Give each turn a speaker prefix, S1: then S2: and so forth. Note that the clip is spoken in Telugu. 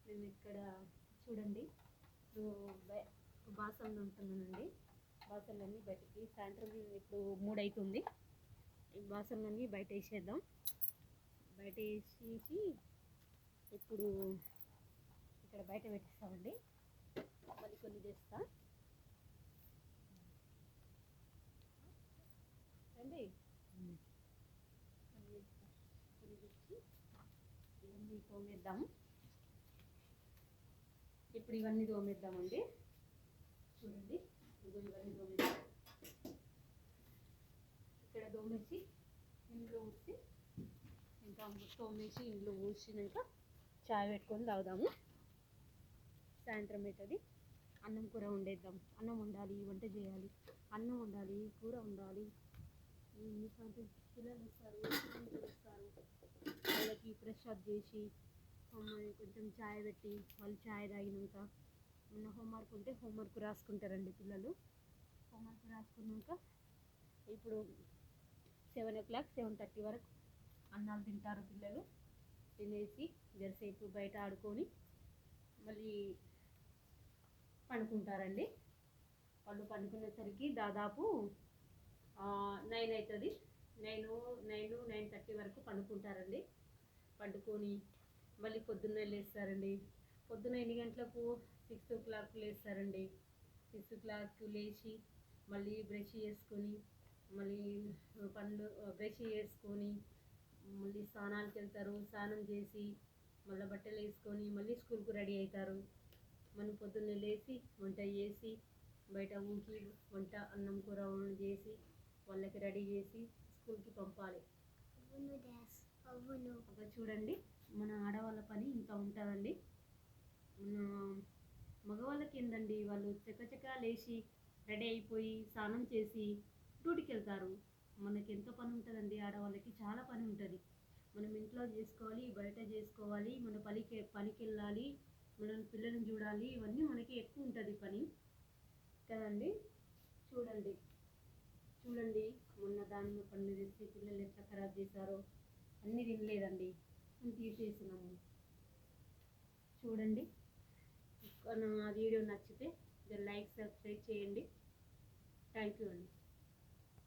S1: మేము ఇక్కడ చూడండి బాసనలు ఉంటున్నానండి. బాసనలన్నీ బయటికి సాయంత్రం ఇప్పుడు 3 అవుతుంది. ఈ బాసనలన్నీ బయట వేసేద్దాం. బయట వేసేసి ఇప్పుడు ఇక్కడ బయట పెట్టిస్తామండి. మళ్ళీ కొన్ని తెస్తా రండి. కొన్ని తెచ్చి ఇవన్నీ తోమేద్దాము. ఇప్పుడు ఇవన్నీ తోమేద్దామండి. చూడండి ఇవన్నీ తోమేద్దాం. ఇక్కడ తోమేసి ఇంట్లో ఊడ్చి ఇంకా తోమేసి ఇంట్లో ఊడ్చినాక చాయ్ పెట్టుకొని తాగుదాము. సాయంత్రం అవుతుంది. అన్నం కూర వండేద్దాం. అన్నం వండాలి, వంట చేయాలి. అన్నం వండాలి, కూర వండాలి. పిల్లలు వస్తారు, వాళ్ళకి ఫ్రెష్ అప్ చేసి కొంచెం చాయ్ పెట్టి వాళ్ళు చాయ్ తాగినాక మన హోంవర్క్ ఉంటే హోంవర్క్ రాసుకుంటారండి పిల్లలు. హోంవర్క్ రాసుకున్నాక ఇప్పుడు 7 o'clock 7:30 వరకు అన్నాలు తింటారు పిల్లలు. తినేసి జరసేపు బయట ఆడుకొని మళ్ళీ పండుకుంటారండి. వాళ్ళు పండుకునేసరికి దాదాపు 9 అవుతుంది. 9-9:30 వరకు పండుకుంటారండి. పండుకొని మళ్ళీ పొద్దున్నే లేస్తారండి. పొద్దున్న ఎన్ని గంటలకు 6 o'clock లేస్తారండి. 6 o'clock లేచి మళ్ళీ బ్రష్ చేసుకొని మళ్ళీ బ్రష్ చేసుకొని మళ్ళీ స్నానాలకు వెళ్తారు. స్నానం చేసి మళ్ళీ బట్టలు వేసుకొని మళ్ళీ స్కూల్కు రెడీ అవుతారు. మనం పొద్దున్నే లేచి వంట చేసి బయట ఊకి వంట అన్నం కూర చేసి వాళ్ళకి రెడీ చేసి స్కూల్కి పంపాలి. అక్కడ చూడండి మన ఆడవాళ్ళ పని ఇంత ఉంటుందండి. మగవాళ్ళకి ఏందండి, వాళ్ళు చకచకా లేచి రెడీ అయిపోయి స్నానం చేసి డ్యూటీకి వెళ్తారు. మనకి ఎంత పని ఉంటుందండి, ఆడవాళ్ళకి చాలా పని ఉంటుంది. మనం ఇంట్లో చేసుకోవాలి, బయట చేసుకోవాలి, మన పనికి వెళ్ళాలి, మనం పిల్లల్ని చూడాలి. ఇవన్నీ మనకి ఎక్కువ ఉంటుంది పని కదండి. చూడండి మొన్న దానిమ్మ పండు తెచ్చి పిల్లలు ఎట్లా ఖరాబ్ చేశారో. అన్నీ తినలేదండి, తీసేసినాము. చూడండి. నా వీడియో నచ్చితే లైక్ సబ్స్క్రైబ్ చేయండి. థ్యాంక్ యూ అండి.